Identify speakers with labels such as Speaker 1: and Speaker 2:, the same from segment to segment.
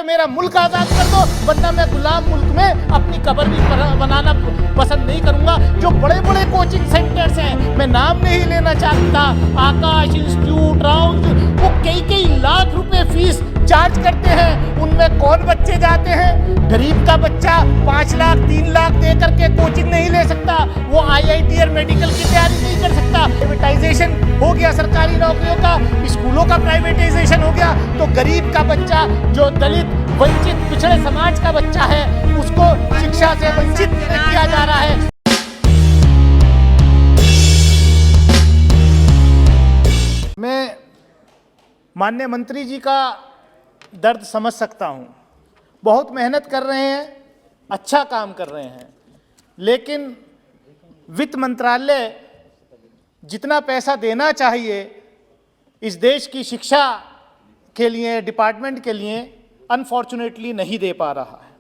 Speaker 1: मेरा मुल्क आजाद कर दो, वरना मैं गुलाम मुल्क में अपनी कब्र भी बनाना पसंद नहीं करूंगा। जो बड़े बड़े कोचिंग सेंटर्स हैं, मैं नाम नहीं लेना चाहता, आकाश इंस्टीट्यूट, राउंड, वो कई लाख रुपए फीस चार्ज करते हैं। उनमें कौन बच्चे जाते हैं? गरीब का बच्चा 5 लाख 3 लाख दे करके कोचिंग नहीं ले सकता, वो IIT और मेडिकल की तैयारी नहीं कर सकता। प्राइवेटाइजेशन हो गया सरकारी नौकरियों का, स्कूलों का प्राइवेटाइजेशन हो गया, तो गरीब का बच्चा, जो दलित वंचित पिछड़े समाज का बच्चा है, उसको शिक्षा से वंचित किया जा रहा है। मैं माननीय मंत्री जी का दर्द समझ सकता हूं, बहुत मेहनत कर रहे हैं, अच्छा काम कर रहे हैं, लेकिन वित्त मंत्रालय जितना पैसा देना चाहिए इस देश की शिक्षा के लिए, डिपार्टमेंट के लिए, अनफॉर्चुनेटली नहीं दे पा रहा है।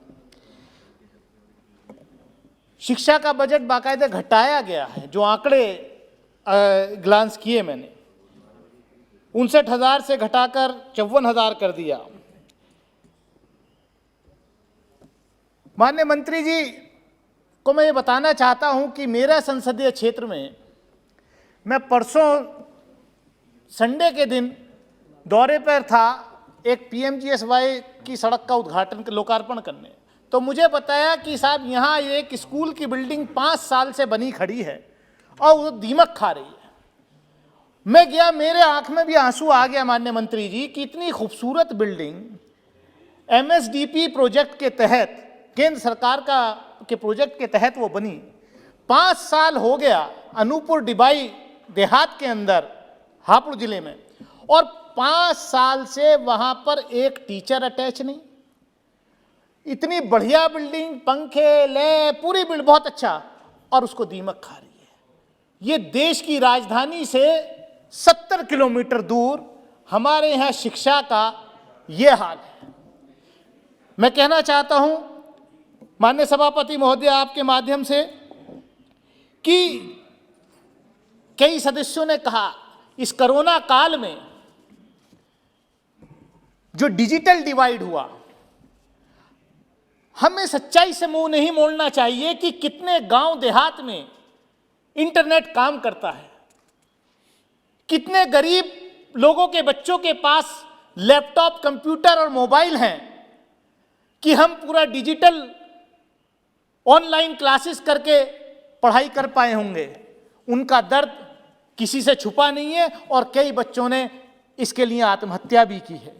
Speaker 1: शिक्षा का बजट बाकायदे घटाया गया है। जो आंकड़े ग्लांस किए मैंने, 59,000 से घटाकर 54,000 कर दिया। माननीय मंत्री जी को मैं ये बताना चाहता हूं कि मेरा संसदीय क्षेत्र में मैं परसों संडे के दिन दौरे पर था, एक PMGSY की सड़क का उद्घाटन, लोकार्पण करने। तो मुझे बताया कि साहब यहाँ एक स्कूल की बिल्डिंग 5 साल से बनी खड़ी है और वो दीमक खा रही है। मैं गया, मेरे आंख में भी आंसू आ गया माननीय मंत्री जी कि इतनी खूबसूरत बिल्डिंग MSDP प्रोजेक्ट के तहत, केंद्र सरकार के प्रोजेक्ट के तहत वो बनी। 5 साल हो गया अनूपपुर डिबाई देहात के अंदर, हापुड़ जिले में, और 5 साल से वहां पर एक टीचर अटैच नहीं। इतनी बढ़िया बिल्डिंग, पंखे, लैब, पूरी बिल्डिंग बहुत अच्छा, और उसको दीमक खा रही है। ये देश की राजधानी से 70 किलोमीटर दूर हमारे यहाँ शिक्षा का ये हाल है। मैं कहना चाहता हूं माननीय सभापति महोदय आपके माध्यम से कि कई सदस्यों ने कहा इस कोरोना काल में जो डिजिटल डिवाइड हुआ, हमें सच्चाई से मुंह नहीं मोड़ना चाहिए कि कितने गांव देहात में इंटरनेट काम करता है, कितने गरीब लोगों के बच्चों के पास लैपटॉप, कंप्यूटर और मोबाइल हैं कि हम पूरा डिजिटल ऑनलाइन क्लासेस करके पढ़ाई कर पाए होंगे। उनका दर्द किसी से छुपा नहीं है और कई बच्चों ने इसके लिए आत्महत्या भी की है।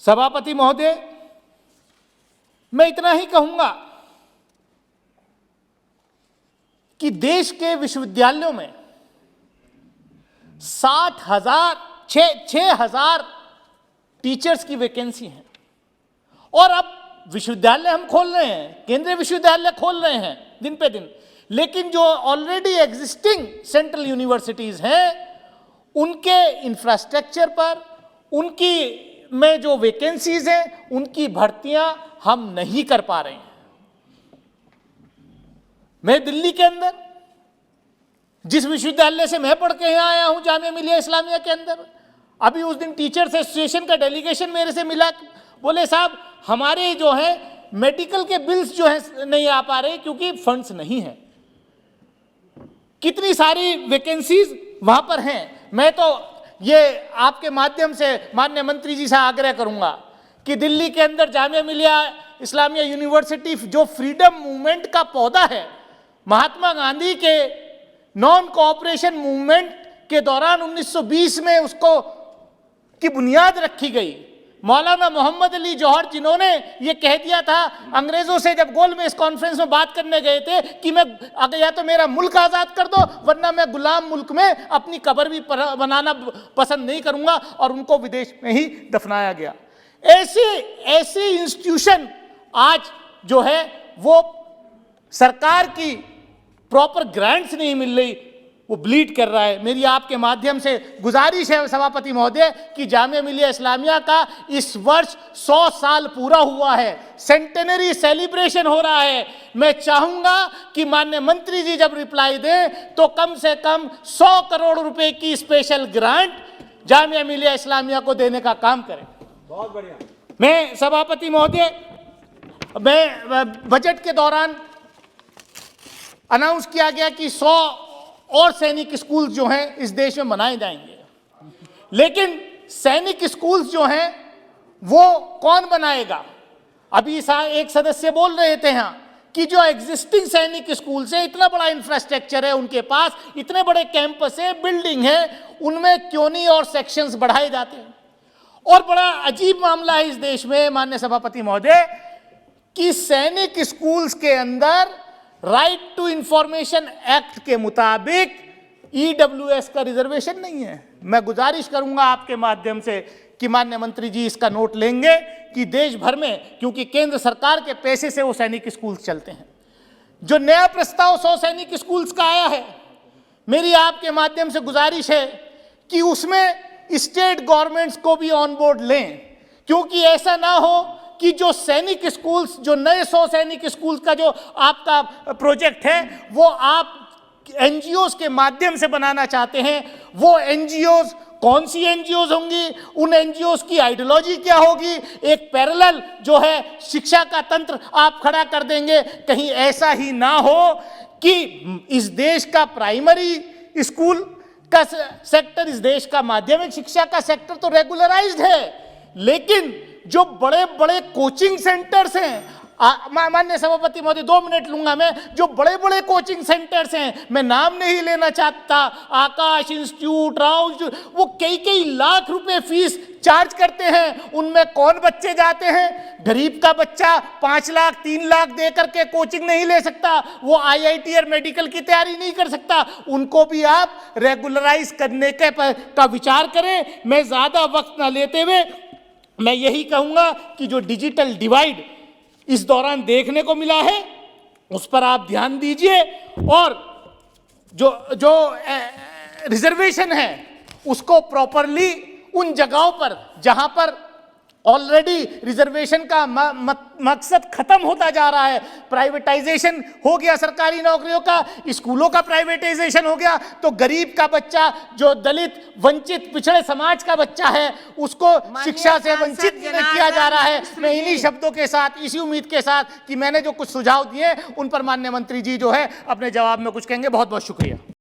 Speaker 1: सभापति महोदय, मैं इतना ही कहूंगा कि देश के विश्वविद्यालयों में 6,000 टीचर्स की वैकेंसी है, और अब विश्वविद्यालय हम खोल रहे हैं, केंद्रीय विश्वविद्यालय खोल रहे हैं दिन पे दिन, लेकिन जो ऑलरेडी एग्जिस्टिंग सेंट्रल यूनिवर्सिटीज हैं उनके इंफ्रास्ट्रक्चर पर, उनकी में जो वैकेंसीज हैं, उनकी भर्तियां हम नहीं कर पा रहे हैं। मैं दिल्ली के अंदर जिस विश्वविद्यालय से मैं पढ़ के यहाँ आया हूं, जामिया मिलिया इस्लामिया के अंदर, अभी उस दिन टीचर्स एसोसिएशन का डेलीगेशन मेरे से मिला, बोले साहब हमारे जो है मेडिकल के बिल्स जो है नहीं आ पा रहे क्योंकि फंड्स नहीं है। कितनी सारी वैकेंसीज वहां पर हैं। मैं तो ये आपके माध्यम से माननीय मंत्री जी से आग्रह करूंगा कि दिल्ली के अंदर जामिया मिलिया इस्लामिया यूनिवर्सिटी जो फ्रीडम मूवमेंट का पौधा है, महात्मा गांधी के नॉन कोऑपरेशन मूवमेंट के दौरान 1920 में उसको की बुनियाद रखी गई। मौलाना मोहम्मद अली जौहर जिन्होंने ये कह दिया था अंग्रेजों से जब गोलमेज कॉन्फ्रेंस में बात करने गए थे कि मैं अगर या तो मेरा मुल्क आजाद कर दो, वरना मैं गुलाम मुल्क में अपनी कब्र भी बनाना पसंद नहीं करूंगा, और उनको विदेश में ही दफनाया गया। ऐसे इंस्टीट्यूशन आज जो है वो सरकार की प्रॉपर ग्रांट्स नहीं मिल रही, वो ब्लीड कर रहा है। मेरी आपके माध्यम से गुजारिश है सभापति महोदय कि जामिया मिलिया इस्लामिया का इस वर्ष 100 साल पूरा हुआ है, सेंटेनरी सेलिब्रेशन हो रहा है। मैं चाहूंगा कि माननीय मंत्री जी जब रिप्लाई दें तो कम से कम 100 करोड़ रुपए की स्पेशल ग्रांट जामिया मिलिया इस्लामिया को देने का काम करें।
Speaker 2: बहुत बढ़िया।
Speaker 1: मैं सभापति महोदय, मैं बजट के दौरान अनाउंस किया गया कि 100 और सैनिक स्कूल जो हैं इस देश में बनाए जाएंगे, लेकिन सैनिक स्कूल्स जो हैं वो कौन बनाएगा? अभी एक सदस्य बोल रहे थे यहाँ कि जो एग्जिस्टिंग सैनिक स्कूल्स है, इतना बड़ा इंफ्रास्ट्रक्चर है उनके पास, इतने बड़े कैंपस है, बिल्डिंग है, उनमें क्यों नहीं और सेक्शंस बढ़ाए जाते हैं? और बड़ा अजीब मामला है इस देश में माननीय सभापति महोदय कि सैनिक स्कूल्स के अंदर राइट टू इंफॉर्मेशन एक्ट के मुताबिक ईडब्ल्यूएस का रिजर्वेशन नहीं है। मैं गुजारिश करूंगा आपके माध्यम से कि माननीय मंत्री जी इसका नोट लेंगे कि देश भर में, क्योंकि केंद्र सरकार के पैसे से वो सैनिक स्कूल्स चलते हैं, जो नया प्रस्ताव 100 सैनिक स्कूल्स का आया है, मेरी आपके माध्यम से गुजारिश है कि उसमें स्टेट गवर्नमेंट्स को भी ऑन बोर्ड लें, क्योंकि ऐसा ना हो कि जो सैनिक स्कूल्स, जो नए 100 सैनिक स्कूल्स का जो आपका प्रोजेक्ट है वो आप एनजीओज के माध्यम से बनाना चाहते हैं। वो एनजीओज कौन सी एनजीओज होंगी, उन एनजीओज की आइडियोलॉजी क्या होगी, एक पैरेलल जो है शिक्षा का तंत्र आप खड़ा कर देंगे। कहीं ऐसा ही ना हो कि इस देश का प्राइमरी स्कूल का सेक्टर, इस देश का माध्यमिक शिक्षा का सेक्टर तो रेगुलराइज्ड है, लेकिन जो बड़े बड़े कोचिंग सेंटर्स हैं, माननीय सभापति महोदय 2 मिनट लूंगा मैं, जो बड़े बड़े कोचिंग सेंटर्स हैं, मैं नाम नहीं लेना चाहता, आकाश इंस्टीट्यूट, राव इंस्टीट्यूट, वो कई लाख रुपए फीस चार्ज करते हैं। उनमें कौन बच्चे जाते हैं? गरीब का बच्चा 5 लाख 3 लाख दे करके कोचिंग नहीं ले सकता, वो आईआईटी और मेडिकल की तैयारी नहीं कर सकता। उनको भी आप रेगुलराइज करने का विचार करें। मैं ज्यादा वक्त ना लेते हुए मैं यही कहूंगा कि जो डिजिटल डिवाइड इस दौरान देखने को मिला है उस पर आप ध्यान दीजिए, और जो रिजर्वेशन है उसको प्रॉपरली उन जगहों पर जहां पर ऑलरेडी रिजर्वेशन का मकसद खत्म होता जा रहा है, प्राइवेटाइजेशन हो गया सरकारी नौकरियों का, स्कूलों का प्राइवेटाइजेशन हो गया, तो गरीब का बच्चा, जो दलित वंचित पिछड़े समाज का बच्चा है, उसको शिक्षा से वंचित किया जा रहा है। मैं इन्हीं शब्दों के साथ, इसी उम्मीद के साथ कि मैंने जो कुछ सुझाव दिए उन पर माननीय मंत्री जी जो है अपने जवाब में कुछ कहेंगे। बहुत बहुत शुक्रिया।